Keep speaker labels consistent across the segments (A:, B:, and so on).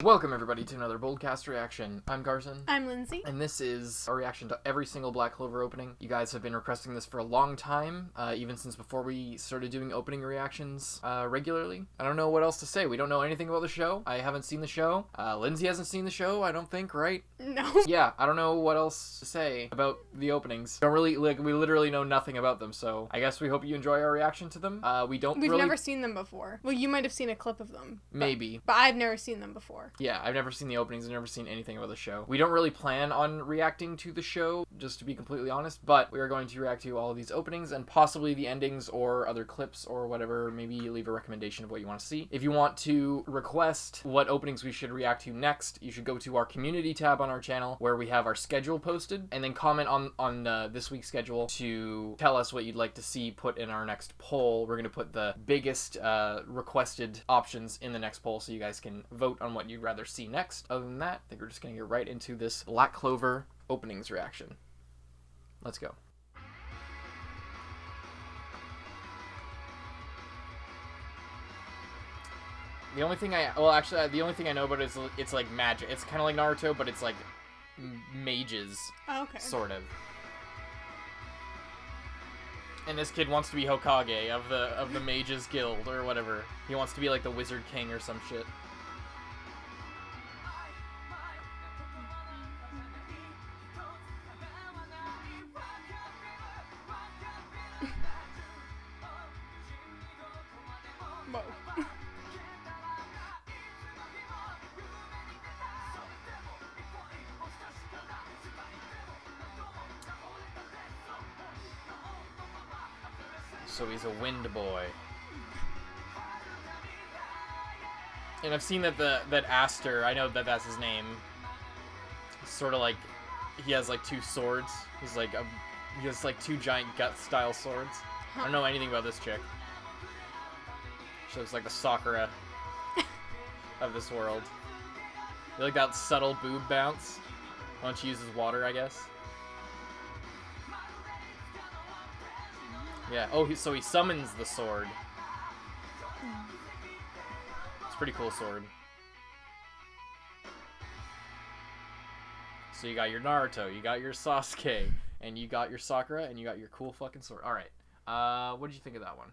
A: Welcome everybody to another Boldcast reaction. I'm Carson.
B: I'm Lindsay.
A: And this is a reaction to every single Black Clover opening. You guys have been requesting this for a long time, even since before we started doing opening reactions regularly. I don't know what else to say. We don't know anything about the show. I haven't seen the show. Lindsay hasn't seen the show, I don't think, right?
B: No.
A: Yeah, I don't know what else to say about the openings. We literally know nothing about them, so I guess we hope you enjoy our reaction to them. We've
B: never seen them before. Well, you might have seen a clip of them.
A: Maybe.
B: But I've never seen them before.
A: Yeah, I've never seen the openings. I've never seen anything about the show. We don't really plan on reacting to the show, just to be completely honest, but we are going to react to all of these openings and possibly the endings or other clips or whatever. Maybe leave a recommendation of what you want to see. If you want to request what openings we should react to next, you should go to our community tab on our channel where we have our schedule posted, and then comment on this week's schedule to tell us what you'd like to see put in our next poll. We're going to put the biggest requested options in the next poll so you guys can vote on what you'd rather see next. Other than that, I think we're just gonna get right into this Black Clover openings reaction. Let's go. The only thing I know about it is it's like magic. It's kind of like Naruto, but it's like mages, sort of. And this kid wants to be Hokage of the Mages Guild or whatever. He wants to be like the Wizard King or some shit.
B: Whoa.
A: So he's a wind boy. And I've seen that Aster, I know that that's his name. Sort of like he has like two swords. He has like two giant gut style swords. I don't know anything about this chick. She looks like the Sakura of this world. You like that subtle boob bounce? When she uses water, I guess. Yeah. Oh, so he summons the sword. It's a pretty cool sword. So you got your Naruto, you got your Sasuke, and you got your Sakura, and you got your cool fucking sword. All right. What did you think of that one?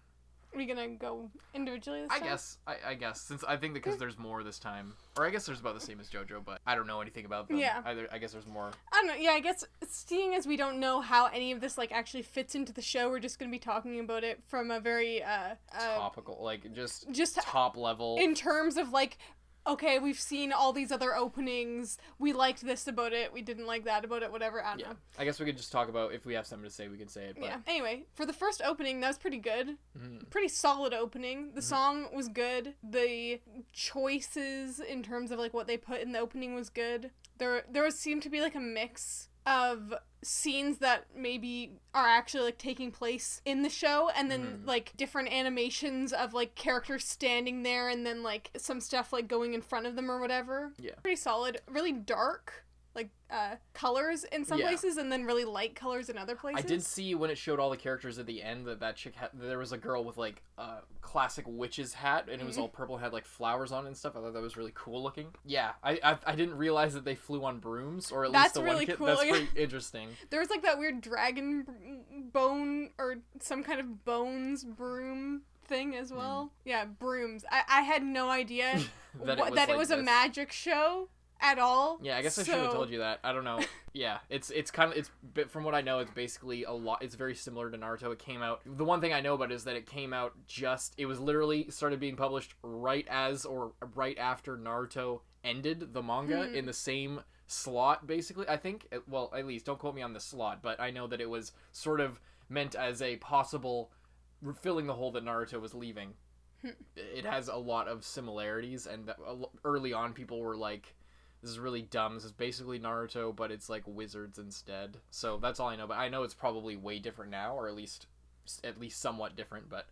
B: Are we gonna go individually this time?
A: I guess, since I think because there's more this time. Or I guess there's about the same as JoJo, but I don't know anything about them.
B: Yeah.
A: I guess there's more.
B: I don't know. Yeah, I guess seeing as we don't know how any of this like actually fits into the show, we're just gonna be talking about it from a very
A: topical, like just top level.
B: In terms of like, okay, we've seen all these other openings. We liked this about it. We didn't like that about it. Whatever. I don't know.
A: I guess we could just talk about, if we have something to say, we can say it. But...
B: Yeah. Anyway, for the first opening, that was pretty good.
A: Mm-hmm.
B: Pretty solid opening. The song was good. The choices in terms of like what they put in the opening was good. There seemed to be like a mix of scenes that maybe are actually like taking place in the show, and then like different animations of like characters standing there, and then like some stuff like going in front of them or whatever.
A: Yeah. Pretty
B: solid. Really dark like colors in some places, and then really light colors in other places.
A: I did see when it showed all the characters at the end that chick there was a girl with like a classic witch's hat, and it was all purple, had like flowers on it and stuff. I thought that was really cool looking. Yeah, I didn't realize that they flew on brooms, or at least the
B: really
A: one kid.
B: Cool.
A: That's pretty interesting.
B: There was like that weird dragon bone or some kind of bones broom thing as well. Yeah, brooms. I had no idea that it was a magic show at all.
A: Yeah, I guess I should have told you that. I don't know. Yeah, it's from what I know, it's basically a lot. It's very similar to Naruto. It came out. The one thing I know about it is that it came out it was literally started being published right after Naruto ended the manga in the same slot, basically. I think. Well, at least don't quote me on the slot, but I know that it was sort of meant as a possible filling the hole that Naruto was leaving. It has a lot of similarities, and early on people were like, this is really dumb. This is basically Naruto, but it's like wizards instead. So that's all I know. But I know it's probably way different now, or at least somewhat different. But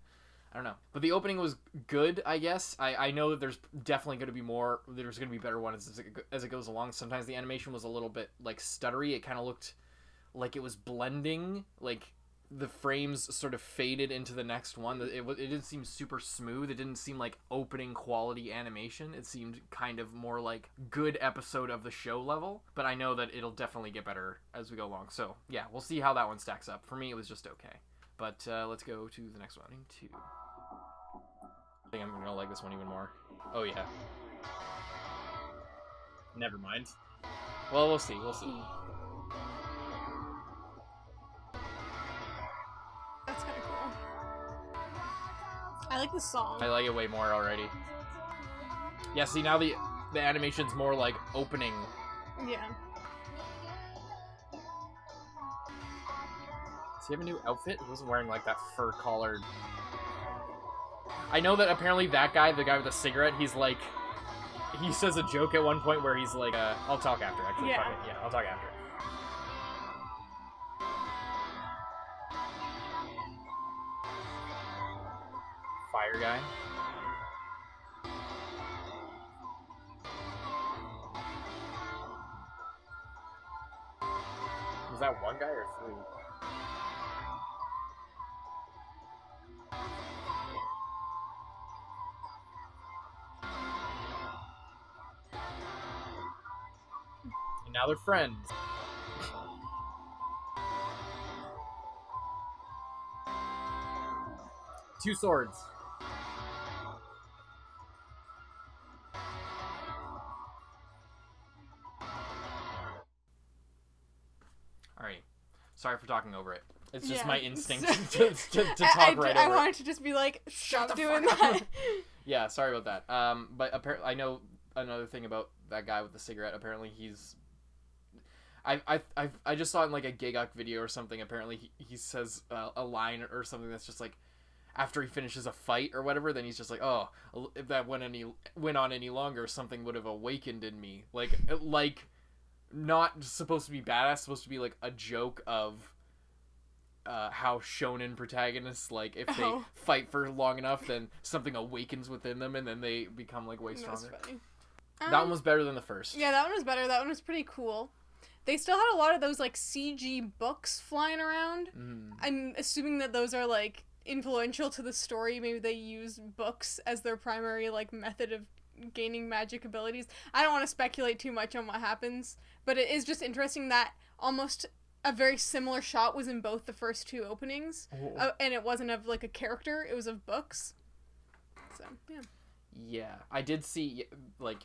A: I don't know. But the opening was good, I guess. I know that there's definitely going to be more. There's going to be better ones as it goes along. Sometimes the animation was a little bit like stuttery. It kind of looked like it was blending like the frames sort of faded into the next one. It didn't seem super smooth. It didn't seem like opening quality animation. It seemed kind of more like good episode of the show level. But I know that it'll definitely get better as we go along. So yeah, we'll see how that one stacks up. For me, it was just okay. But let's go to the next one. Two. I think I'm gonna like this one even more. Oh yeah. Never mind. Well, we'll see. We'll see.
B: That's kind of cool. I like the song.
A: I like it way more already. Yeah, see, now the animation's more like opening.
B: Yeah.
A: Does he have a new outfit? He wasn't wearing like that fur collared. I know that apparently that guy, the guy with the cigarette, he's like, he says a joke at one point where he's like, I'll talk after, actually.
B: Yeah.
A: Fuck it. Yeah, I'll talk after. Fire guy. Was that one guy or three? And now they're friends. Two swords. Alright. Sorry for talking over it. It's just my instinct to talk right over
B: I
A: it.
B: wanted to just be like,
A: Shut
B: stop
A: the
B: doing
A: fuck
B: that.
A: up. Yeah, sorry about that. But apparently, I know another thing about that guy with the cigarette. Apparently, he's. I just saw it in like a Gigok video or something. Apparently, he says a line or something that's just like, after he finishes a fight or whatever, then he's just like, oh, if that went on any longer, something would have awakened in me. Like not supposed to be badass, supposed to be like a joke of how shonen protagonists, like, if they fight for long enough, then something awakens within them, and then they become like way stronger.
B: That's funny.
A: That one was better than the first.
B: Yeah, that one was better. That one was pretty cool. They still had a lot of those like CG books flying around. I'm assuming that those are like influential to the story. Maybe they use books as their primary like method of gaining magic abilities. I don't want to speculate too much on what happens, but it is just interesting that almost a very similar shot was in both the first two openings, and it wasn't of like a character, it was of books. So
A: yeah, I did see like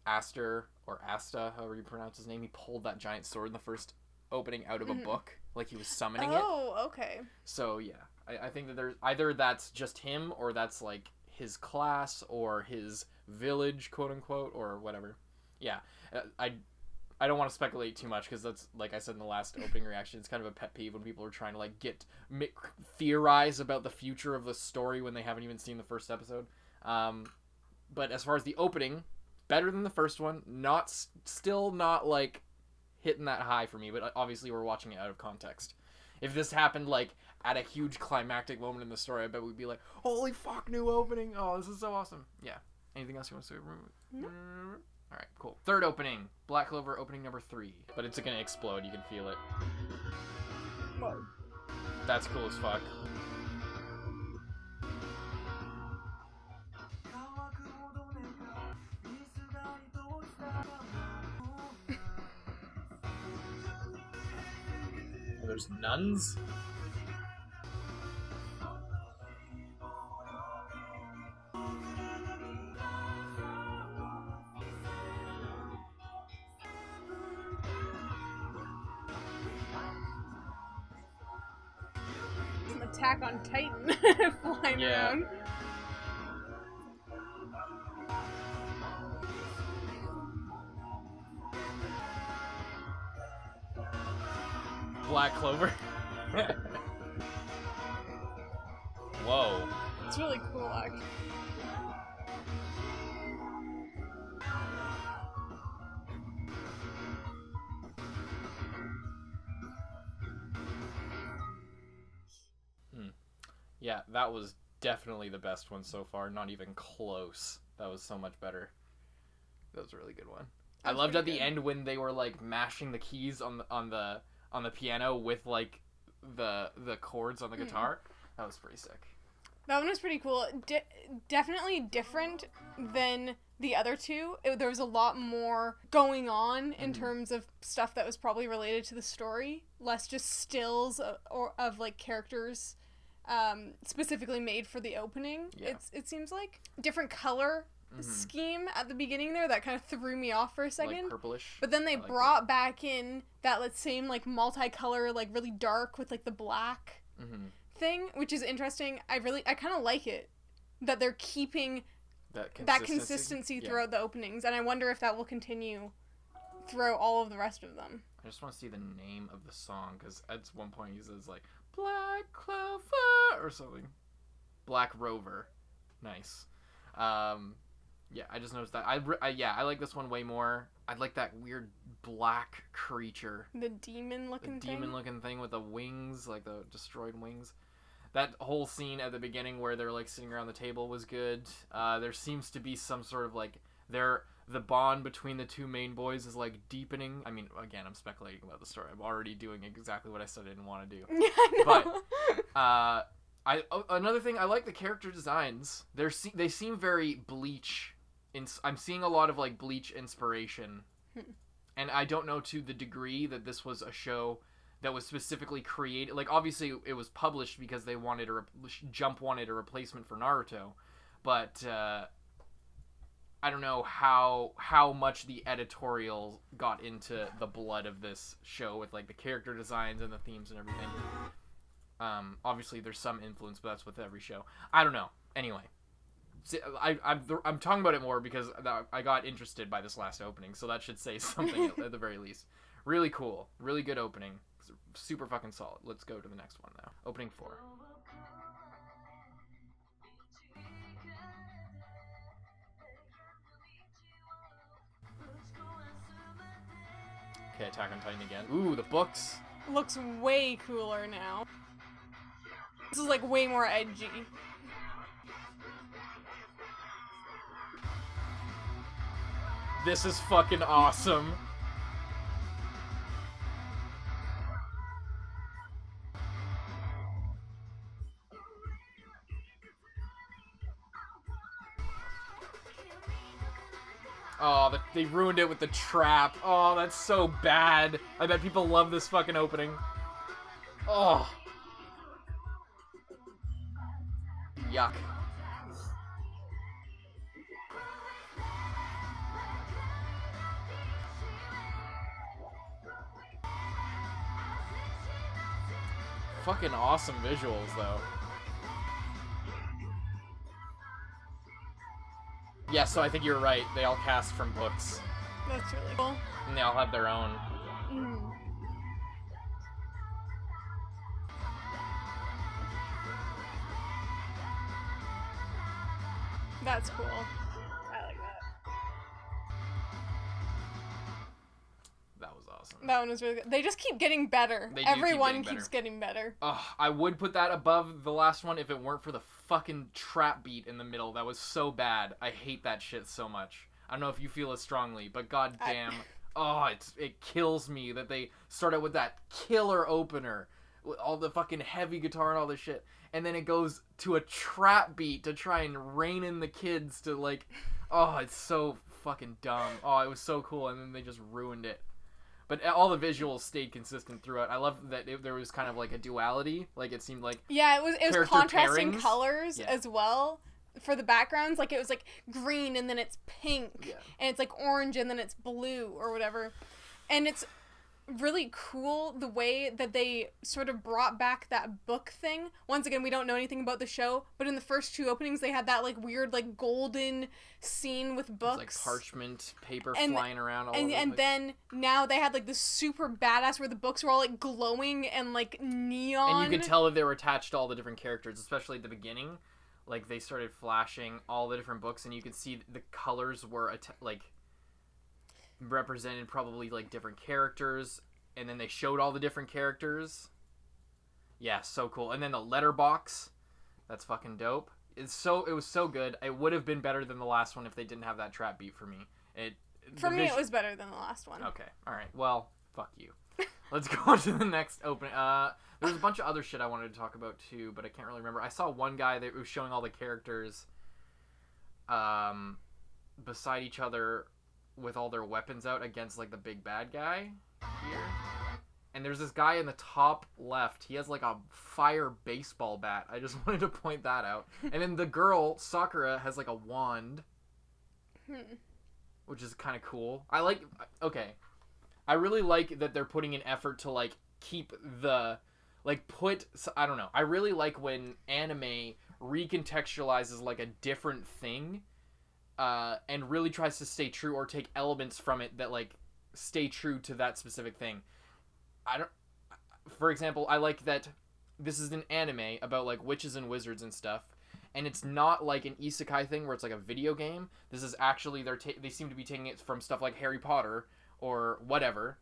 A: Aster or Asta, however you pronounce his name, he pulled that giant sword in the first opening out of a book, like he was summoning it.
B: Oh, okay.
A: So yeah, I think that there's either that's just him, or that's like his class or his village, quote unquote, or whatever. Yeah, I don't want to speculate too much because that's, like I said in the last opening reaction, it's kind of a pet peeve when people are trying to like theorize about the future of the story when they haven't even seen the first episode. But as far as the opening, better than the first one. Still not like hitting that high for me, but obviously we're watching it out of context. If this happened like at a huge climactic moment in the story, I bet we'd be like, holy fuck, new opening. Oh, this is so awesome. Yeah. Anything else you want to say?
B: No.
A: Alright, cool. Third opening. Black Clover opening number 3. But it's gonna explode, you can feel it.
B: Whoa.
A: That's cool as fuck. There's nuns?
B: An Attack on Titan flying around.
A: Black Clover. Whoa.
B: It's really cool, actually.
A: Yeah, that was definitely the best one so far. Not even close. That was so much better. That was a really good one. I loved at the end when they were like mashing the keys on the piano with like the chords on the guitar. That was pretty sick.
B: That one was pretty cool. Definitely different than the other two. There was a lot more going on in terms of stuff that was probably related to the story. Less just stills of like characters specifically made for the opening. Yeah. It seems like different color scheme at the beginning there that kind of threw me off for a second.
A: Like purplish.
B: But then they brought back in that same like multicolor, like really dark with like the black thing, which is interesting. I kind of like it that they're keeping that consistency throughout the openings, and I wonder if that will continue throughout all of the rest of them.
A: I just want to see the name of the song, because at one point he says like Black Clover or something. Black Rover. Nice. Yeah, I just noticed that. I like this one way more. I like that weird black creature.
B: The demon-looking thing?
A: Demon-looking thing with the wings, like the destroyed wings. That whole scene at the beginning where they're like sitting around the table was good. There seems to be some sort of like the bond between the two main boys is like deepening. I mean, again, I'm speculating about the story. I'm already doing exactly what I said I didn't want to do.
B: Yeah, I know.
A: But another thing, I like the character designs. They seem very Bleach. I'm seeing a lot of like Bleach inspiration, and I don't know to the degree that this was a show that was specifically created. Like, obviously it was published because they wanted Jump wanted a replacement for Naruto, but I don't know how much the editorial got into the blood of this show with like the character designs and the themes and everything. Obviously there's some influence, but that's with every show. I don't know. Anyway, I'm talking about it more because I got interested by this last opening, so that should say something at the very least. Really cool, really good opening, super fucking solid. Let's go to the next one now. Opening 4. Okay, Attack on Titan again. Ooh, the books.
B: Looks way cooler now. This is like way more edgy.
A: This is fucking awesome. Oh, they ruined it with the trap. Oh, that's so bad. I bet people love this fucking opening. Oh. Yuck. Fucking awesome visuals, though. Yeah, so I think you're right. They all cast from books.
B: That's really cool.
A: And they all have their own.
B: That's cool. I like that.
A: That was awesome.
B: That one was really good. They just keep getting better. Everyone keeps getting better.
A: I would put that above the last one if it weren't for the fucking trap beat in the middle. That was so bad. I hate that shit so much. I don't know if you feel as strongly, but goddamn, it kills me that they started with that killer opener with all the fucking heavy guitar and all this shit, and then it goes to a trap beat to try and rein in the kids to like, it's so fucking dumb. It was so cool, and then they just ruined it. But all the visuals stayed consistent throughout. I love that there was kind of like a duality. Like it seemed like
B: it was contrasting colors as well for the backgrounds. Like it was like green and then it's pink and it's like orange and then it's blue or whatever. And it's really cool the way that they sort of brought back that book thing. Once again, we don't know anything about the show, but in the first two openings they had that like weird like golden scene with books,
A: like parchment paper flying around all over
B: and then now they had like this super badass where the books were all like glowing and like neon,
A: and you could tell that they were attached to all the different characters, especially at the beginning. Like they started flashing all the different books and you could see the colors were like represented probably like different characters, and then they showed all the different characters. Yeah, so cool. And then the letterbox, that's fucking dope. It was so good. It would have been better than the last one if they didn't have that trap beat for me.
B: For me, it was better than the last one.
A: Okay, all right. Well, fuck you. let's go on to the next opening. There's a bunch of other shit I wanted to talk about too, but I can't really remember. I saw one guy that was showing all the characters beside each other with all their weapons out against like the big bad guy here. And there's this guy in the top left. He has like a fire baseball bat. I just wanted to point that out. And then the girl, Sakura, has like a wand. Which is kind of cool. I really like that they're putting an effort to like keep the I don't know. I really like when anime recontextualizes like a different thing and really tries to stay true or take elements from it that like stay true to that specific thing. For example, I like that this is an anime about like witches and wizards and stuff, and it's not like an isekai thing where it's like a video game. This is actually they seem to be taking it from stuff like Harry Potter or whatever.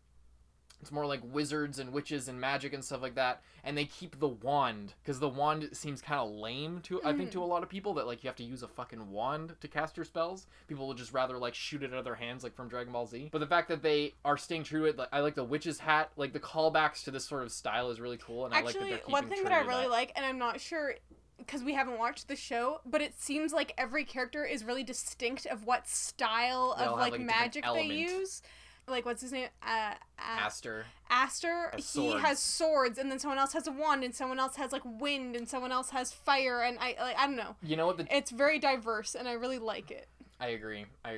A: It's more like wizards and witches and magic and stuff like that, and they keep the wand because the wand seems kind of lame to I think to a lot of people, that like you have to use a fucking wand to cast your spells. People would just rather like shoot it out of their hands, like from Dragon Ball Z. But the fact that they are staying true to it, like, I like the witch's hat, like the callbacks to this sort of style is really cool, and
B: actually,
A: I like that they're keeping
B: one thing
A: true
B: that I
A: to
B: really like, and I'm not sure because we haven't watched the show, but it seems like every character is really distinct of what style of like magic they use. Like, what's his name?
A: Aster.
B: He has swords, and then someone else has a wand, and someone else has like wind, and someone else has fire, and I don't know.
A: You know what?
B: It's very diverse, and I really like it.
A: I agree. I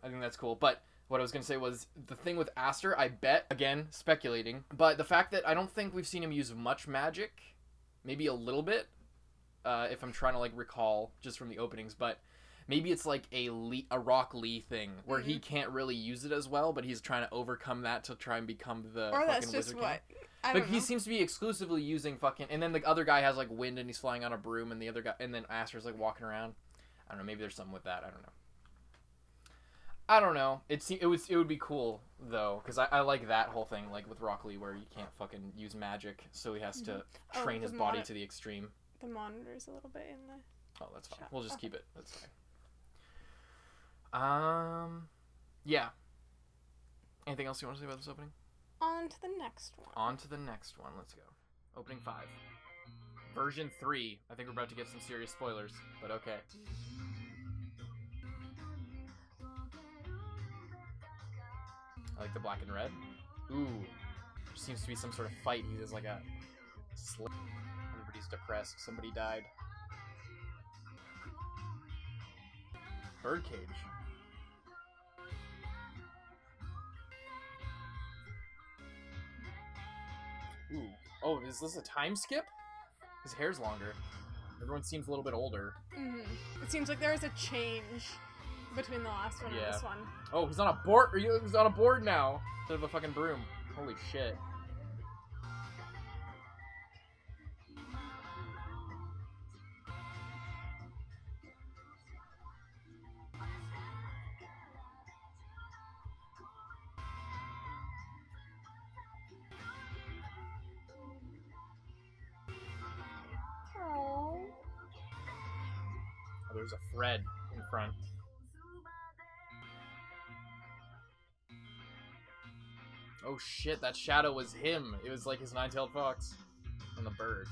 A: think that's cool. But what I was gonna say was the thing with Aster. I bet, again, speculating, but the fact that I don't think we've seen him use much magic, maybe a little bit, if I'm trying to like recall just from the openings, but. Maybe it's like a Rock Lee thing where he can't really use it as well, but he's trying to overcome that to try and become the
B: or
A: fucking
B: that's just
A: wizard
B: what
A: king.
B: I
A: He seems to be exclusively using fucking, and then the other guy has like wind and he's flying on a broom, and the other guy, and then Aster's like walking around. I don't know. Maybe there's something with that. I don't know. It would be cool though, because I like that whole thing, like with Rock Lee, where you can't fucking use magic, so he has to train his body to the extreme.
B: The monitor's a little bit in the.
A: Oh, that's fine. We'll just keep it. That's fine. Yeah. Anything else you want to say about this opening?
B: On to the next one.
A: Let's go. Opening 5. Version 3. I think we're about to get some serious spoilers, but okay. I like the black and red. Ooh. There seems to be some sort of fight. He has like a slip. Everybody's depressed. Somebody died. Birdcage. Ooh. Oh, is this a time skip? His hair's longer. Everyone seems a little bit older.
B: It seems like there is a change between the last one and this one.
A: Oh, he's on a board. He's on a board now instead of a fucking broom. Holy shit. There's a thread in front. Oh shit, that shadow was him. It was like his nine-tailed fox. And the bird.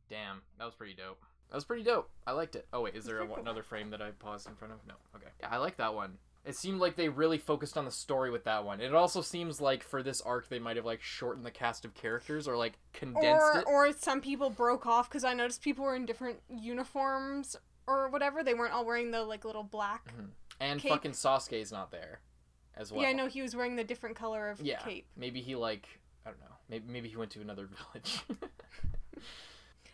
A: Damn, that was pretty dope. I liked it. Oh wait, is there another frame that I paused in front of? No, okay. Yeah, I like that one. It seemed like they really focused on the story with that one. It also seems like for this arc they might have like shortened the cast of characters or like condensed it.
B: Or some people broke off, because I noticed people were in different uniforms or whatever. They weren't all wearing the like little black
A: and
B: cape.
A: Fucking Sasuke's not there as well.
B: Yeah, I know, he was wearing the different color of cape.
A: Maybe he like, I don't know, maybe he went to another village.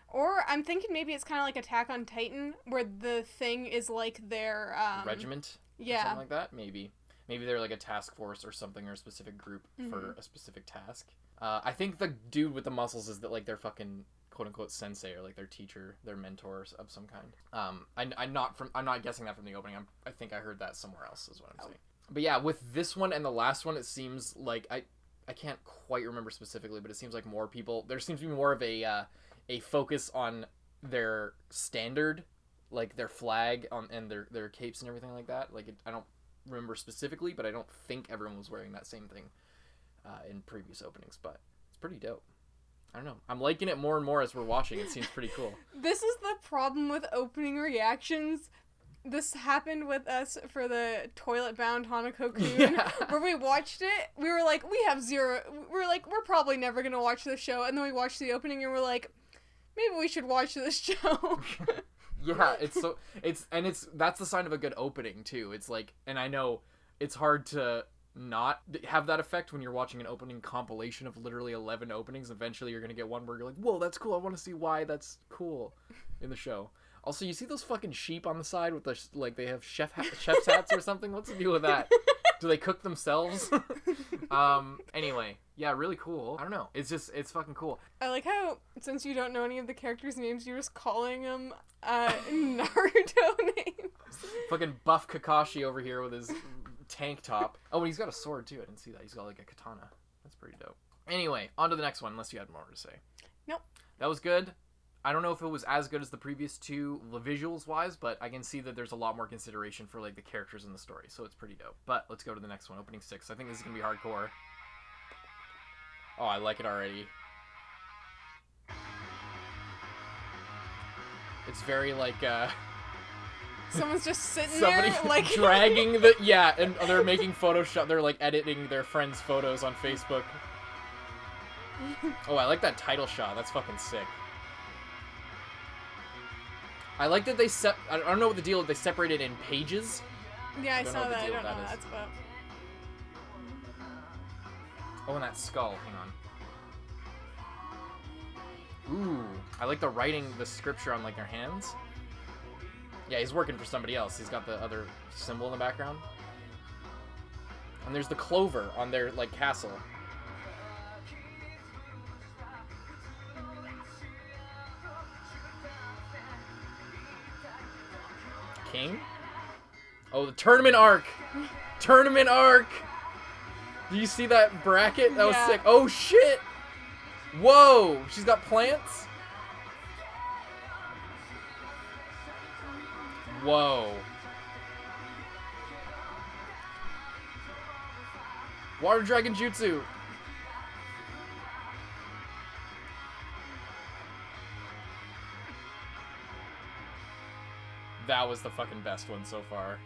B: Or I'm thinking maybe it's kind of like Attack on Titan, where the thing is like their
A: regiment.
B: Yeah,
A: or something like that. Maybe they're like a task force or something, or a specific group for a specific task. I think the dude with the muscles is that like their fucking quote unquote sensei, or like their teacher, their mentor of some kind. I'm not guessing that from the opening. I think I heard that somewhere else is what I'm saying. But yeah, with this one and the last one, it seems like I can't quite remember specifically, but it seems like more people. There seems to be more of a focus on their standard, like their flag and their capes and everything like that. Like I don't remember specifically, but I don't think everyone was wearing that same thing. in previous openings, but it's pretty dope. I don't know. I'm liking it more and more as we're watching. It seems pretty cool.
B: This is the problem with opening reactions. This happened with us for the Toilet Bound Hanako-kun, where we watched it. We were like, we're probably never gonna watch this show, and then we watched the opening and we're like, maybe we should watch this show.
A: Yeah, that's the sign of a good opening too. It's like, and I know it's hard to not have that effect when you're watching an opening compilation of literally 11 openings. Eventually you're gonna get one where you're like, whoa, that's cool, I want to see why that's cool in the show. Also, you see those fucking sheep on the side with the like they have chef's hats or something? What's the deal with that? Do they cook themselves? Anyway, yeah, really cool. I don't know, it's fucking cool.
B: I like how, since you don't know any of the characters' names, you're just calling them Naruto names.
A: Fucking buff Kakashi over here with his tank top. Oh, and he's got a sword too. I didn't see that. He's got like a katana. That's pretty dope. Anyway, on to the next one, unless you had more to say.
B: Nope.
A: That was good. I don't know if it was as good as the previous two visuals wise, but I can see that there's a lot more consideration for like the characters in the story, so it's pretty dope. But let's go to the next one, opening 6. I think this is gonna be hardcore. Oh, I like it already. It's very like
B: Someone's just sitting
A: somebody
B: there, like
A: dragging and they're making Photoshop. They're like editing their friends' photos on Facebook. Oh, I like that title shot. That's fucking sick. I like that I don't know what the deal is. They separated in pages.
B: Yeah, I saw that. I don't know what that's about.
A: Oh, and that skull. Hang on. Ooh, I like the writing, the scripture on like their hands. Yeah, he's working for somebody else. He's got the other symbol in the background. And there's the clover on their, like, castle. King? Oh, the tournament arc! Tournament arc! Do you see that bracket? That was sick. Oh, shit! Whoa! She's got plants? Whoa. Water Dragon Jutsu. That was the fucking best one so far.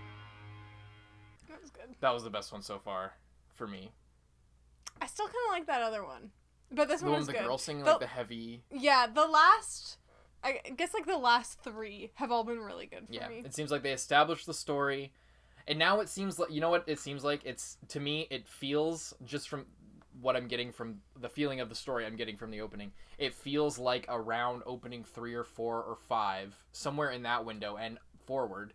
B: That was good.
A: That was the best one so far for me.
B: I still kind of like that other one, but this one was good.
A: The one with the girl singing like the heavy.
B: Yeah, I guess like the last 3 have all been really good for me.
A: It seems like they established the story, and now it seems like, you know what it seems like? It's, to me, it feels, just from what I'm getting from the feeling of the story I'm getting from the opening, it feels like around opening 3 or 4 or 5, somewhere in that window and forward,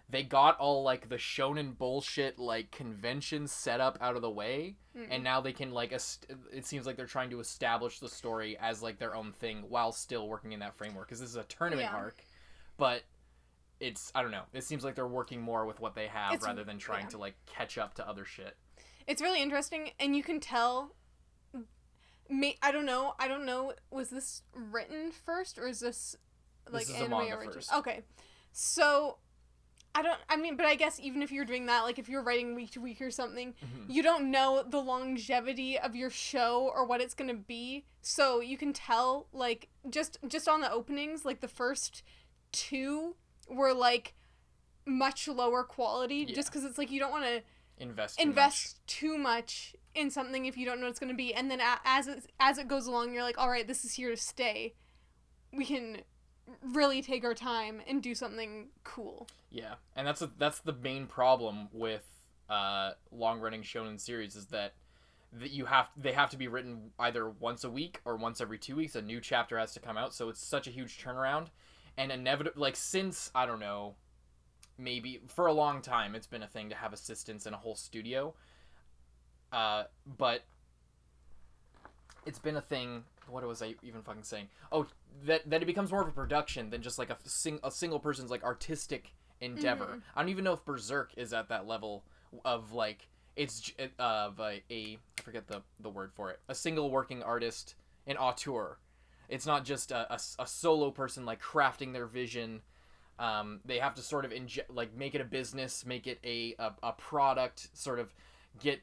A: they got all like the shonen bullshit like conventions set up out of the way, and now they can like it seems like they're trying to establish the story as like their own thing while still working in that framework, because this is a tournament arc, but it's, I don't know, it seems like they're working more with what they have rather than trying to like catch up to other shit.
B: It's really interesting, and you can tell. I don't know. Was this written first, or is this like
A: this is
B: anime
A: a manga
B: origin?
A: first.
B: Okay, so but I guess even if you're doing that, like if you're writing week to week or something, you don't know the longevity of your show or what it's gonna be. So you can tell, like just on the openings, like the first 2 were like much lower quality, just because it's like you don't want to invest too much in something if you don't know what it's going to be, and then as it goes along, you're like, all right, this is here to stay. We can really take our time and do something cool. Yeah,
A: and that's the main problem with long running shonen series, is that they have to be written either once a week or once every 2 weeks. A new chapter has to come out, so it's such a huge turnaround, and inevitably, like, since, I don't know, maybe for a long time it's been a thing to have assistants in a whole studio, but it's been a thing. What was I even fucking saying? Oh, that it becomes more of a production than just like a single person's like artistic endeavor. I don't even know if Berserk is at that level of like it's of I forget the word for it. A single working artist, an auteur. It's not just a solo person like crafting their vision. They have to sort of make it a business, make it a product, sort of get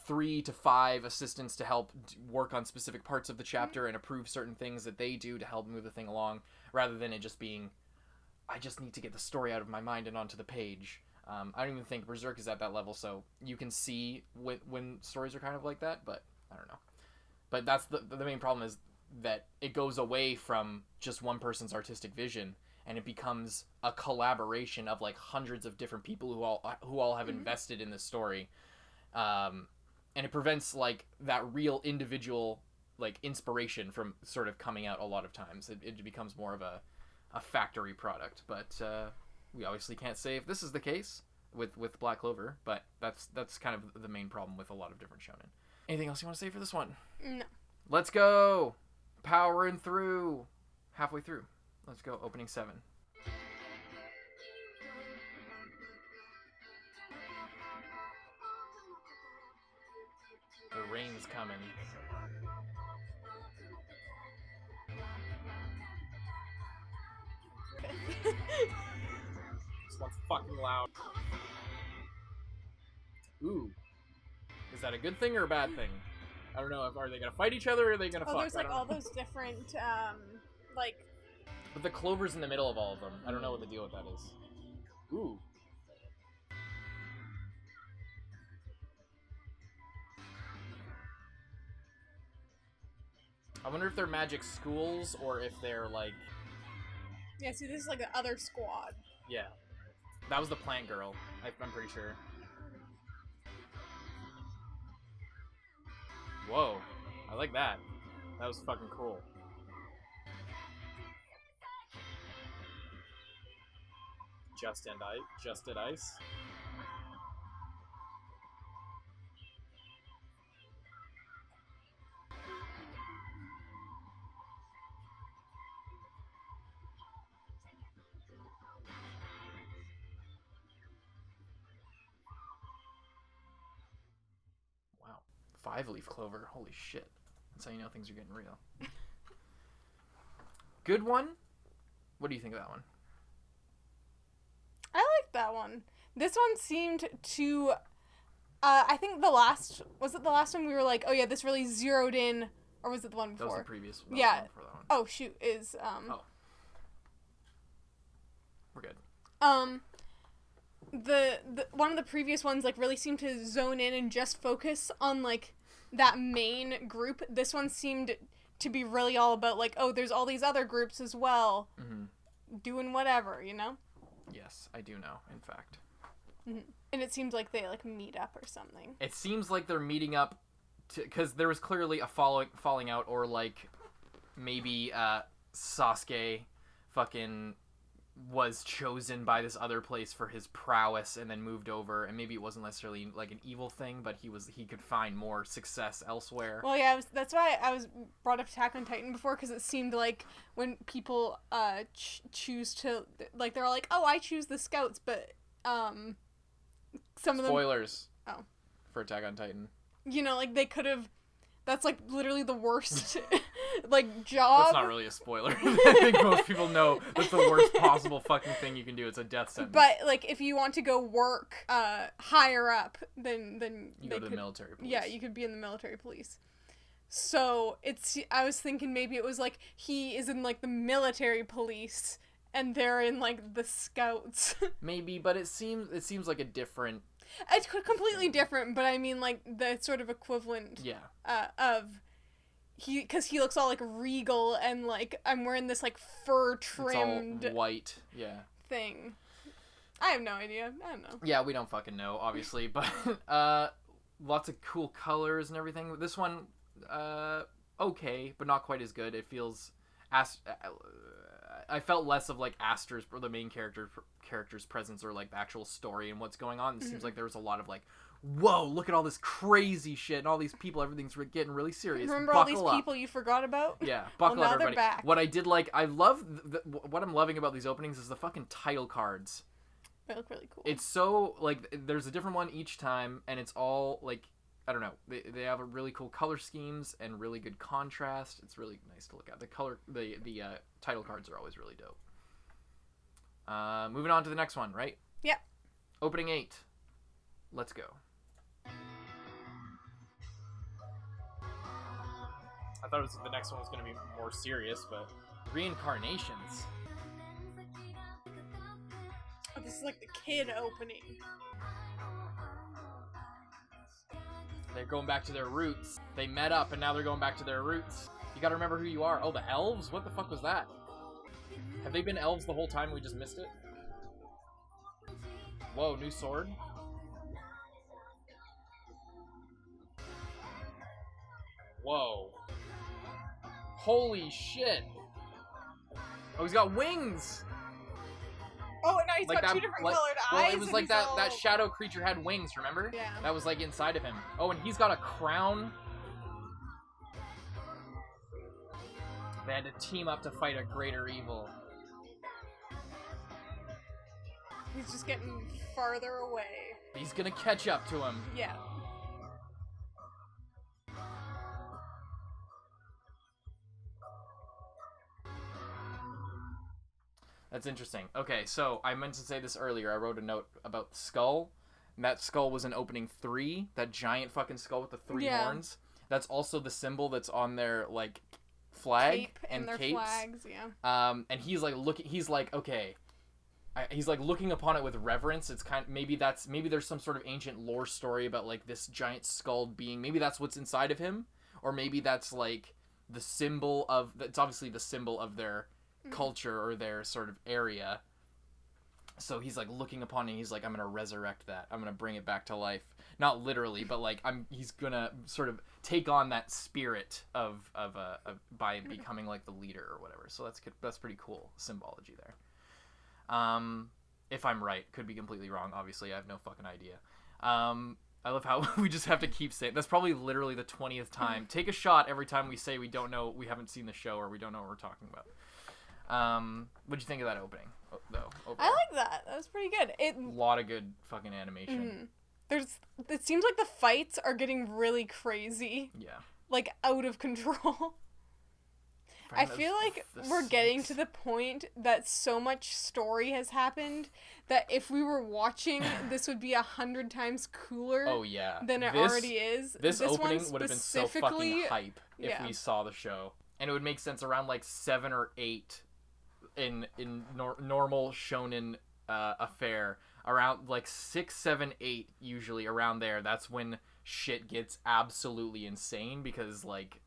A: 3 to 5 assistants to help work on specific parts of the chapter and approve certain things that they do to help move the thing along, rather than it just being, I just need to get the story out of my mind and onto the page. I don't even think Berserk is at that level, so you can see when stories are kind of like that, but I don't know. But that's the main problem, is that it goes away from just one person's artistic vision, and it becomes a collaboration of like hundreds of different people who all have invested in the story. And it prevents like that real individual like inspiration from sort of coming out a lot of times. It becomes more of a factory product, but we obviously can't say if this is the case with Black Clover, but that's kind of the main problem with a lot of different shonen. Anything else you want to say for this one?
B: No.
A: Let's go! Powering through. Halfway through. Let's go. Opening 7. The rain's coming. This one's fucking loud. Ooh. Is that a good thing or a bad thing? I don't know. Are they gonna fight each other or are they gonna fuck?
B: There's like all those different, like...
A: But the clover's in the middle of all of them. I don't know what the deal with that is. Ooh. I wonder if they're magic schools or if they're like...
B: Yeah, see, this is like the other squad.
A: Yeah. That was the plant girl, I'm pretty sure. Whoa. I like that. That was fucking cool. Just at ice. Wow. 5-leaf clover. Holy shit. That's how you know things are getting real. Good one? What do you think of that one?
B: I like that one. This one seemed to... I think the last... Was it the last one we were like, oh yeah, this really zeroed in... Or was it the one before?
A: That was the previous one.
B: Yeah.
A: For that one.
B: Oh, shoot. Is...
A: Oh. We're good.
B: The one of the previous ones like really seemed to zone in and just focus on like that main group. This one seemed to be really all about like, oh, there's all these other groups as well, doing whatever, you know?
A: Yes, I do know, in fact.
B: And it seems like they like meet up or something.
A: It seems like they're meeting up because there was clearly a falling out, or like maybe Sasuke fucking was chosen by this other place for his prowess and then moved over, and maybe it wasn't necessarily like an evil thing, but he could find more success elsewhere.
B: Well, yeah, that's why I was brought up Attack on Titan before, because it seemed like when people choose to, like, they're all like, oh, I choose the scouts, but some of them...
A: Spoilers.
B: Oh.
A: For Attack on Titan.
B: You know, like, they could have... That's, like, literally the worst, like, job.
A: That's not really a spoiler. I think most people know that's the worst possible fucking thing you can do. It's a death sentence.
B: But, like, if you want to go work higher up, then
A: you go to the military police.
B: Yeah, you could be in the military police. So, I was thinking maybe it was, like, he is in, like, the military police, and they're in, like, the scouts.
A: Maybe, but it seems like a different...
B: It's completely different, but I mean, like, the sort of equivalent of... Because he looks all, like, regal, and, like, I'm wearing this, like, fur-trimmed...
A: It's all white, yeah.
B: Thing. I have no idea. I don't know.
A: Yeah, we don't fucking know, obviously, but lots of cool colors and everything. This one, okay, but not quite as good. It feels... I felt less of, like, Aster's, or the main character's presence, or, like, the actual story and what's going on. It seems like there was a lot of, like, whoa, look at all this crazy shit and all these people, everything's getting really serious.
B: Remember all these people you forgot about?
A: Yeah, buckle up, everybody.
B: They're back.
A: What I did like, I love, what I'm loving about these openings is the fucking title cards.
B: They look really cool.
A: It's so, like, there's a different one each time, and it's all, like, I don't know, they have a really cool color schemes and really good contrast. It's really nice to look at. The title cards are always really dope. Moving on to the next one, right?
B: Yep.
A: Opening 8. Let's go. I thought the next one was going to be more serious, but... Reincarnations.
B: Oh, this is like the kid opening.
A: They're going back to their roots. They met up, and now they're going back to their roots. You gotta remember who you are. Oh, the elves? What the fuck was that? Have they been elves the whole time? We just missed it? Whoa, new sword? Whoa. Holy shit. Oh, he's got wings!
B: Oh, and now he's
A: like
B: got
A: that,
B: two different
A: like,
B: colored
A: well,
B: eyes.
A: it was
B: and
A: like
B: he's
A: that,
B: all...
A: that shadow creature had wings, remember?
B: Yeah.
A: That was like inside of him. Oh, and he's got a crown. They had to team up to fight a greater evil.
B: He's just getting farther away.
A: He's gonna catch up to him.
B: Yeah.
A: That's interesting. Okay, so I meant to say this earlier. I wrote a note about the skull. And that skull was in opening 3. That giant fucking skull with the 3 horns. That's also the symbol that's on their, like, flag
B: Cape
A: and
B: their
A: capes.
B: flags, yeah.
A: And he's like looking. He's like, okay. He's like looking upon it with reverence. It's kind of, maybe there's some sort of ancient lore story about like this giant skulled being. Maybe that's what's inside of him, or maybe that's like the symbol of. It's obviously the symbol of their culture or their sort of area. So he's like looking upon it. He's like, I'm gonna resurrect that. I'm gonna bring it back to life. Not literally, but like he's gonna sort of take on that spirit of by becoming like the leader or whatever. So that's pretty cool symbology there. If I'm right, could be completely wrong. Obviously, I have no fucking idea. I love how we just have to keep saying. That's probably literally the 20th time. Take a shot every time we say we don't know, we haven't seen the show, or we don't know what we're talking about. What'd you think of that opening, though?
B: I like that. That was pretty good.
A: A lot of good fucking animation.
B: It seems like the fights are getting really crazy.
A: Yeah.
B: Like, out of control. I feel like we're getting to the point that so much story has happened that if we were watching, this would be 100 times cooler.
A: Oh yeah,
B: than it already is.
A: This opening would have been so fucking hype if we saw the show, and it would make sense around like 7 or 8 in normal shonen affair. Around like 6, 7, 8 usually around there. That's when shit gets absolutely insane because like.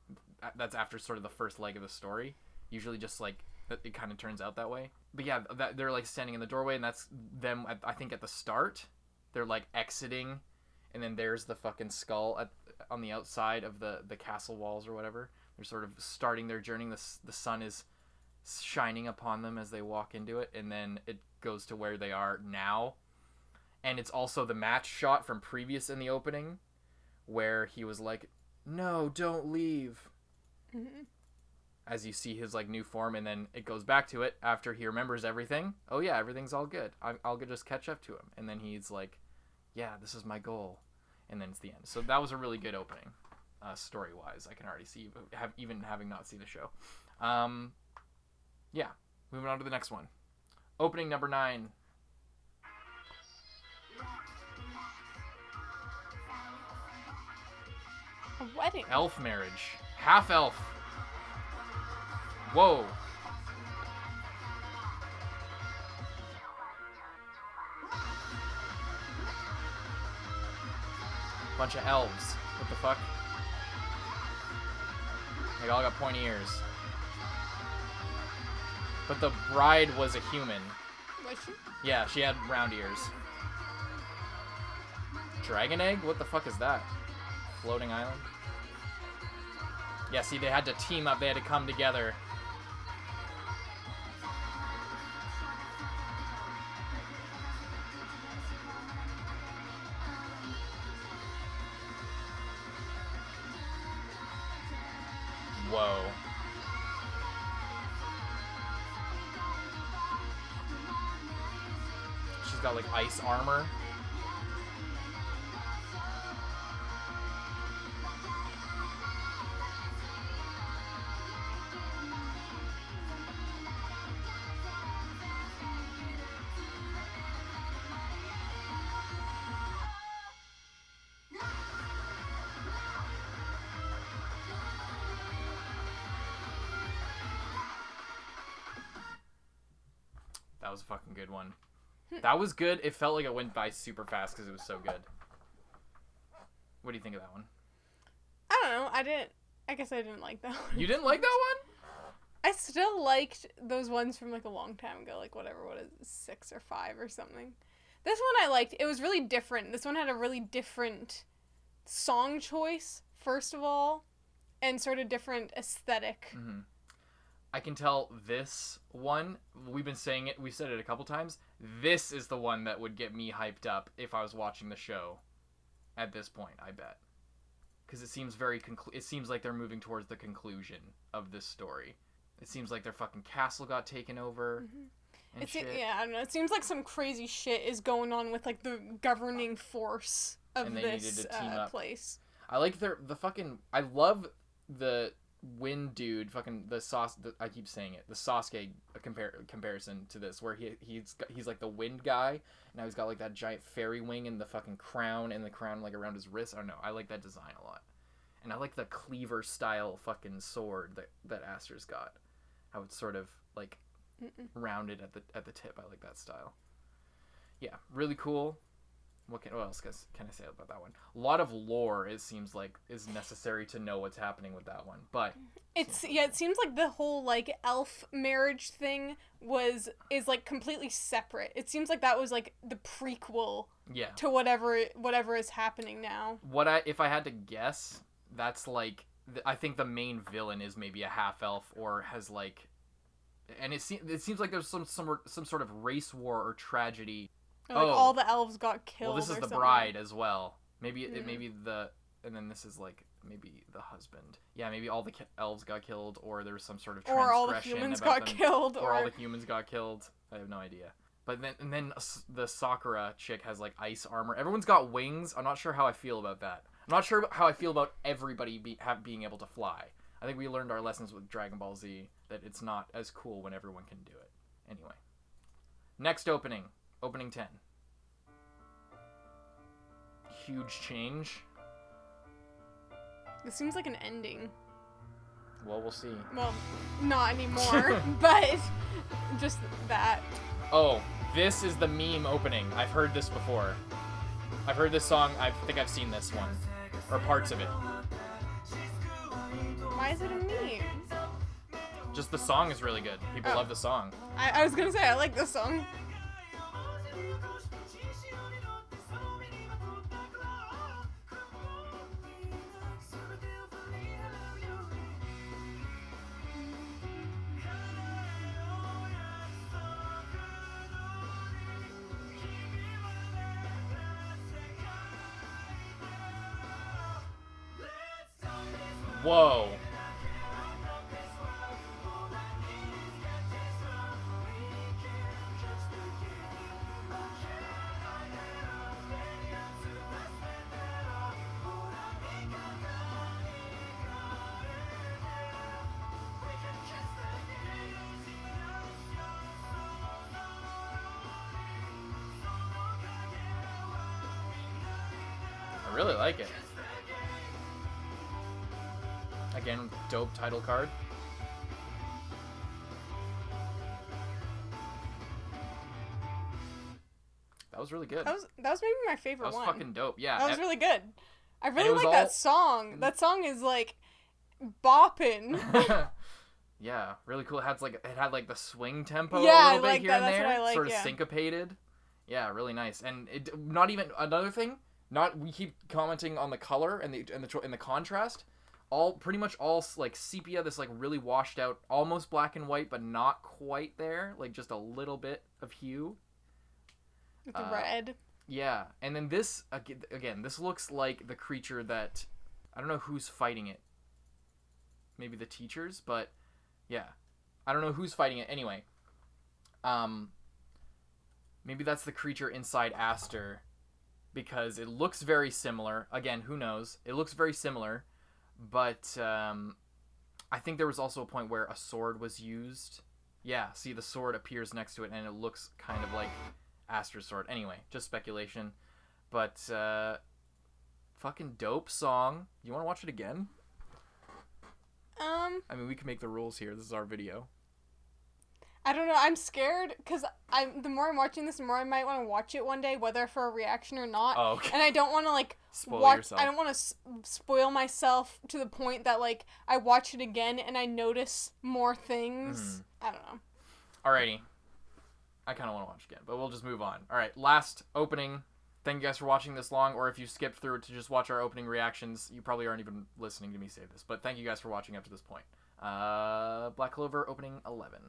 A: That's after sort of the first leg of the story. Usually just like it kind of turns out that way. But yeah, they're like standing in the doorway, and that's them. I think at the start, they're like exiting, and then there's the fucking skull on the outside of the castle walls or whatever. They're sort of starting their journey. The sun is shining upon them as they walk into it, and then it goes to where they are now. And it's also the match shot from previous in the opening, where he was like, "No, don't leave."
B: Mm-hmm.
A: As you see his like new form, and then it goes back to it after he remembers everything. Oh yeah, everything's all good. I'll just catch up to him, and then he's like, "Yeah, this is my goal," and then it's the end. So that was a really good opening, story wise. I can already see, even having not seen the show. Yeah, moving on to the next one. Opening number 9.
B: A wedding.
A: Elf marriage. Half elf. Whoa. Bunch of elves. What the fuck? They all got pointy ears. But the bride was a human.
B: Was she?
A: Yeah, she had round ears. Dragon egg? What the fuck is that? Floating island? Yeah, see, they had to team up. They had to come together. Whoa. She's got, like, ice armor. That was a fucking good one. That was good. It felt like it went by super fast because it was so good. What do you think of that one?
B: I don't know. I guess I didn't like that one.
A: You didn't like that one?
B: I still liked those ones from like a long time ago, like what is it, 6 or 5 or something. This one I liked. It was really different. This one had a really different song choice, first of all, and sort of different aesthetic.
A: Mm-hmm. I can tell this one, we've said it a couple times, this is the one that would get me hyped up if I was watching the show at this point, I bet. Because it seems it seems like they're moving towards the conclusion of this story. It seems like their fucking castle got taken over. And shit.
B: Yeah, I don't know. It seems like some crazy shit is going on with like the governing force of this place.
A: I like I love the wind dude, fucking I keep saying it, the Sasuke comparison to this, where he's like the wind guy. Now he's got like that giant fairy wing and the fucking crown, and the crown like around his wrist. I don't know. I like that design a lot. And I like the cleaver style fucking sword that Aster's got. How it's sort of like rounded at the tip. I like that style. Yeah, really cool. What else can I say about that one? A lot of lore, it seems like, is necessary to know what's happening with that one. But
B: it seems like the whole like elf marriage thing is like completely separate. It seems like that was like the prequel to whatever is happening now.
A: If I had to guess, that's like I think the main villain is maybe a half elf or has like, and it seems like there's some sort of race war or tragedy.
B: Like all the elves got killed.
A: Well, this is the bride as well. Maybe and then this is like maybe the husband. Yeah, maybe all the elves got killed, or there was some sort of transgression.
B: Or all the humans got killed.
A: Or all the humans got killed. I have no idea. But then the Sakura chick has like ice armor. Everyone's got wings. I'm not sure how I feel about that. I'm not sure how I feel about everybody being able to fly. I think we learned our lessons with Dragon Ball Z that it's not as cool when everyone can do it. Anyway. Next opening. Opening 10. Huge change.
B: This seems like an ending.
A: Well, we'll see.
B: Well, not anymore, but just that.
A: Oh, this is the meme opening. I've heard this before. I've heard this song. I think I've seen this one. Or parts of it.
B: Why is it a meme?
A: Just the song is really good. People love the song.
B: I was gonna say, I like this song.
A: Whoa. I really like it. Again, dope title card. That was really good.
B: That was maybe my favorite one.
A: That was fucking dope. Yeah.
B: That was really good. I really like that song. That song is like bopping.
A: Yeah, really cool. It had like the swing tempo a
B: little
A: bit
B: like
A: here
B: that.
A: and
B: That's
A: there,
B: what I like,
A: sort of syncopated. Yeah, really nice. And not even another thing. We keep commenting on the color and the contrast. Pretty much all like sepia, this like really washed out, almost black and white, but not quite there, like just a little bit of hue.
B: With the red.
A: Yeah, and then this again, this looks like the creature that I don't know who's fighting it. Maybe the teachers, but yeah, I don't know who's fighting it. Anyway, maybe that's the creature inside Aster, because it looks very similar. Again, who knows? It looks very similar. But I think there was also a point where a sword was used. Yeah, see, the sword appears next to it, and it looks kind of like Aster's sword. Anyway, just speculation. But fucking dope song. You want to watch it again?
B: I
A: mean, we can make the rules here. This is our video.
B: I don't know. I'm scared because the more I'm watching this, the more I might want to watch it one day, whether for a reaction or not.
A: Oh, okay.
B: And I don't want to like
A: Spoil yourself.
B: I don't want to spoil myself to the point that like I watch it again and I notice more things. I don't know.
A: Alrighty. I kind of want to watch again, but we'll just move on. All right, last opening. Thank you guys for watching this long, or if you skipped through it to just watch our opening reactions, you probably aren't even listening to me say this, but thank you guys for watching up to this point. Black Clover opening 11.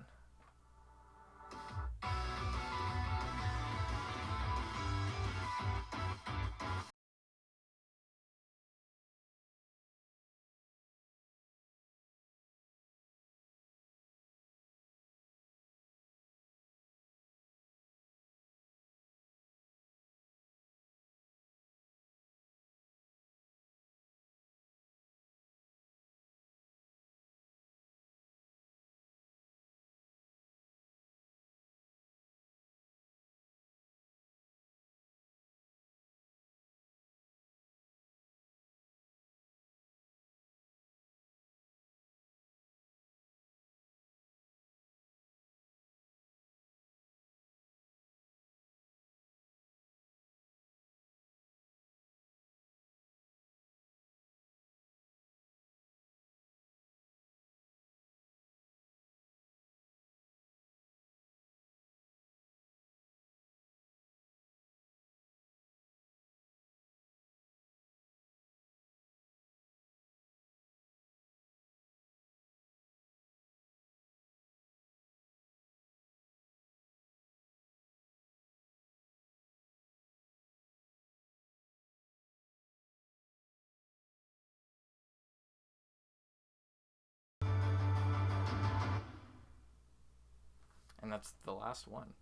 A: And that's the last one.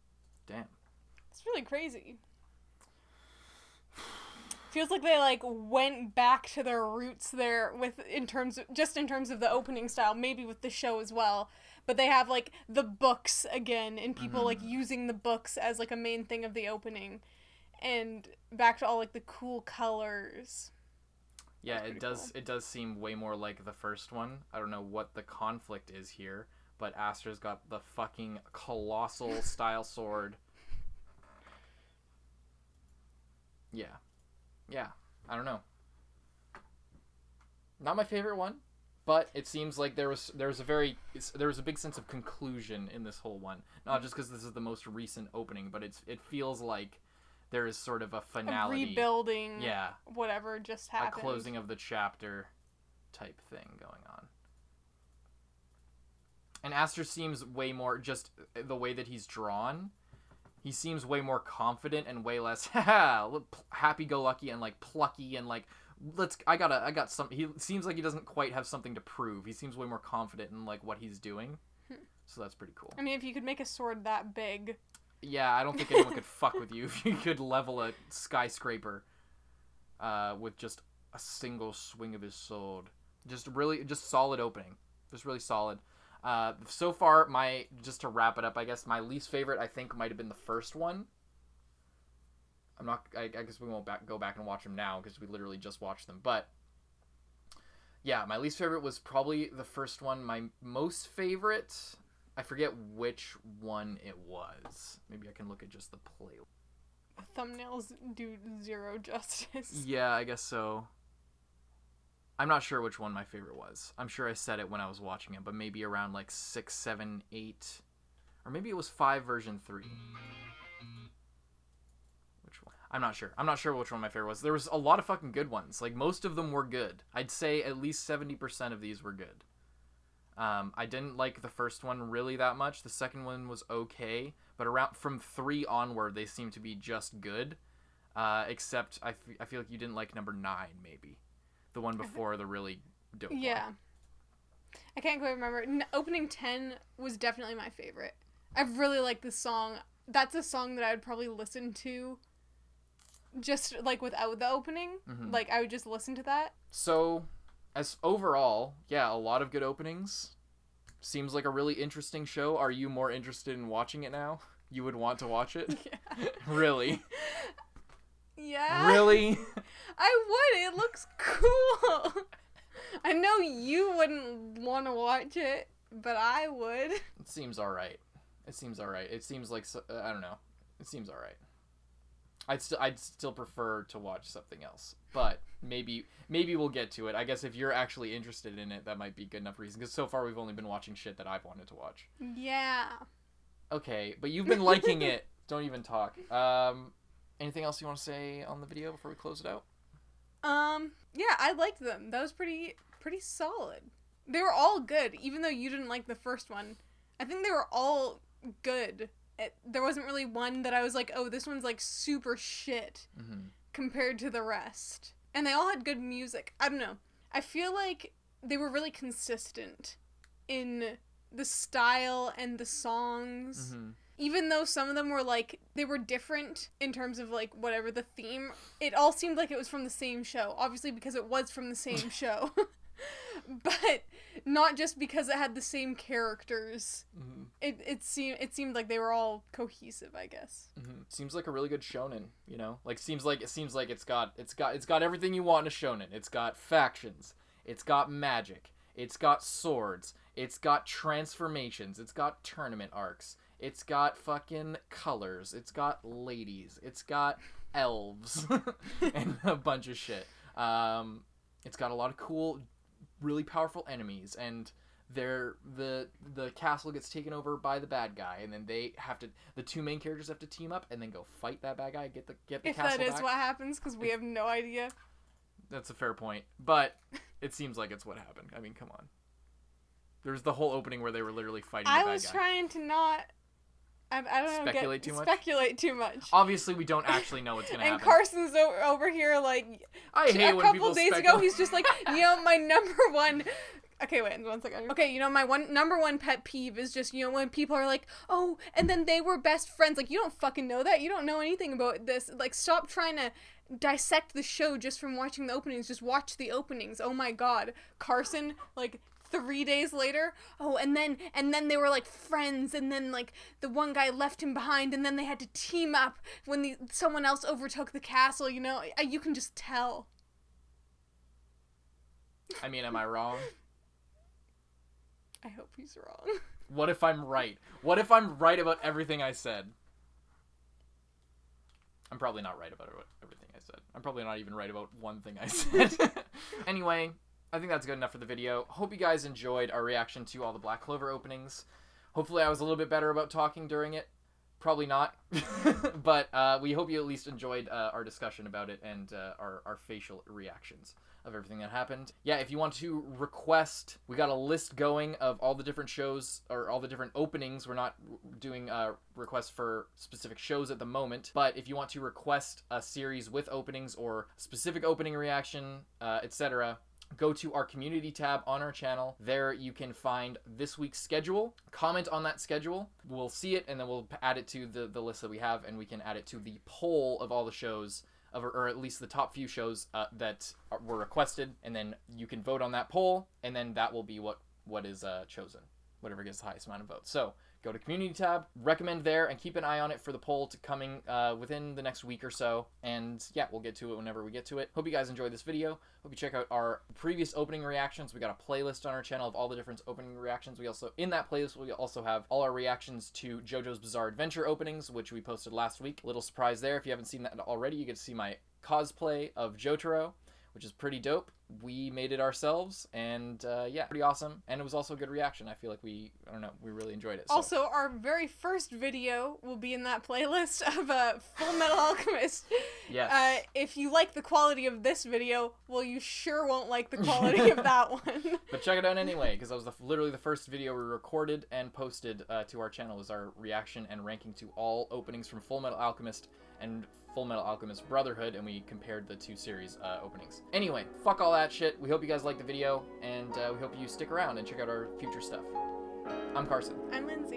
A: Damn.
B: It's really crazy. Feels like they like went back to their roots there in terms of the opening style, maybe with the show as well. But they have like the books again and people like using the books as like a main thing of the opening. And back to all like the cool colors.
A: Yeah, it does seem way more like the first one. I don't know what the conflict is here, but Astra's got the fucking colossal style sword. Yeah. Yeah. I don't know. Not my favorite one, but it seems like there was a big sense of conclusion in this whole one. Not just because this is the most recent opening, but it feels like there is sort of a finality.
B: A rebuilding.
A: Yeah.
B: Whatever just happened.
A: A closing of the chapter type thing going on. And Astra seems way more, just the way that he's drawn, he seems way more confident and way less happy-go-lucky and like plucky and like I got some. He seems like he doesn't quite have something to prove. He seems way more confident in like what he's doing. So that's pretty cool.
B: I mean, if you could make a sword that big. Yeah,
A: I don't think anyone could fuck with you if you could level a skyscraper with just a single swing of his sword. Just solid opening. Just really solid. So far, just to wrap it up, I guess my least favorite I think might have been the first one. I guess we won't go back and watch them now because we literally just watched them. But yeah, my least favorite was probably the first one. My most favorite, I forget which one it was. Maybe I can look at just the playlist.
B: Thumbnails do zero justice.
A: Yeah, I guess so. I'm not sure which one my favorite was. I'm sure I said it when I was watching it, but maybe around like 6, 7, 8, or maybe it was 5 version 3. Which one? I'm not sure. I'm not sure which one my favorite was. There was a lot of fucking good ones. Like most of them were good. I'd say at least 70% of these were good. I didn't like the first one really that much. The second one was okay, but around from 3 onward, they seem to be just good. Except I feel like you didn't like number 9, maybe. The one before the really dope one.
B: Yeah. I can't quite remember. Opening 10 was definitely my favorite. I really like this song. That's a song that I would probably listen to just, like, without the opening. Mm-hmm. Like, I would just listen to that.
A: So, as overall, yeah, a lot of good openings. Seems like a really interesting show. Are you more interested in watching it now? You would want to watch it?
B: Yeah.
A: Really?
B: Yeah.
A: Really?
B: I would. It looks cool. I know you wouldn't want to watch it, but I would.
A: It seems alright. It seems alright. It seems like, I don't know. It seems alright. I'd still prefer to watch something else, but maybe we'll get to it. I guess if you're actually interested in it, that might be good enough reason, because so far we've only been watching shit that I've wanted to watch.
B: Yeah.
A: Okay, but you've been liking it. Don't even talk. Anything else you want to say on the video before we close it out?
B: Yeah, I liked them. That was pretty solid. They were all good, even though you didn't like the first one. I think they were all good. There wasn't really one that I was like, oh, this one's like super shit compared to the rest. And they all had good music. I don't know. I feel like they were really consistent in the style and the songs. Even though some of them were like, they were different in terms of like whatever the theme, it all seemed like it was from the same show. Obviously because it was from the same show. But not just because it had the same characters. It seemed like they were all cohesive, I guess.
A: Seems like a really good shonen, you know? Like seems like it's got everything you want in a shonen. It's got factions. It's got magic. It's got swords. It's got transformations. It's got tournament arcs. It's got fucking colors. It's got ladies. It's got elves and a bunch of shit. It's got a lot of cool, really powerful enemies, and the castle gets taken over by the bad guy, and then the two main characters have to team up and then go fight that bad guy, get the castle back.
B: If that is what happens, because we have no idea.
A: That's a fair point, but it seems like it's what happened. I mean, come on. There's the whole opening where they were literally fighting the bad guy.
B: I was trying to not... I don't know. Speculate too much.
A: Obviously, we don't actually know what's gonna happen.
B: And Carson's over here like.
A: I hate when people speculate. A couple days ago,
B: he's just like, my number one. Okay, wait 1 second. Okay, my number one pet peeve is just when people are like, oh, and then they were best friends. Like, you don't fucking know that. You don't know anything about this. Like, stop trying to dissect the show just from watching the openings. Just watch the openings. Oh my God, Carson, like. 3 days later, and then they were like friends, and then like the one guy left him behind, and then they had to team up when someone else overtook the castle. You can just tell.
A: I mean, am I wrong?
B: I hope he's wrong.
A: What if I'm right? What if I'm right about everything I said? I'm probably not right about everything I said. I'm probably not even right about one thing I said. Anyway, I think that's good enough for the video. Hope you guys enjoyed our reaction to all the Black Clover openings. Hopefully I was a little bit better about talking during it. Probably not. But we hope you at least enjoyed our discussion about it and our facial reactions of everything that happened. Yeah, if you want to request, we got a list going of all the different shows, or all the different openings. We're not doing requests for specific shows at the moment, but if you want to request a series with openings or specific opening reaction, etc., go to our community tab on our channel. There you can find this week's schedule. Comment on that schedule. We'll see it, and then we'll add it to the list that we have, and we can add it to the poll of all the shows, or at least the top few shows that were requested, and then you can vote on that poll, and then that will be what is chosen, whatever gets the highest amount of votes. So go to community tab, recommend there, and keep an eye on it for the poll to coming within the next week or so. And yeah, we'll get to it whenever we get to it. Hope you guys enjoyed this video. Hope you check out our previous opening reactions. We got a playlist on our channel of all the different opening reactions. In that playlist, we also have all our reactions to JoJo's Bizarre Adventure openings, which we posted last week. A little surprise there. If you haven't seen that already, you get to see my cosplay of Jotaro, which is pretty dope. We made it ourselves, and yeah, pretty awesome. And it was also a good reaction. I feel like we really enjoyed it. So.
B: Also, our very first video will be in that playlist of Full Metal Alchemist.
A: Yes.
B: If you like the quality of this video, well, you sure won't like the quality of that one.
A: But check it out anyway, because that was literally the first video we recorded and posted to our channel, was our reaction and ranking to all openings from Full Metal Alchemist and Full Metal Alchemist Brotherhood, and we compared the two series openings. Anyway, fuck all that shit. We hope you guys liked the video, and we hope you stick around and check out our future stuff. I'm Carson.
B: I'm Lindsay.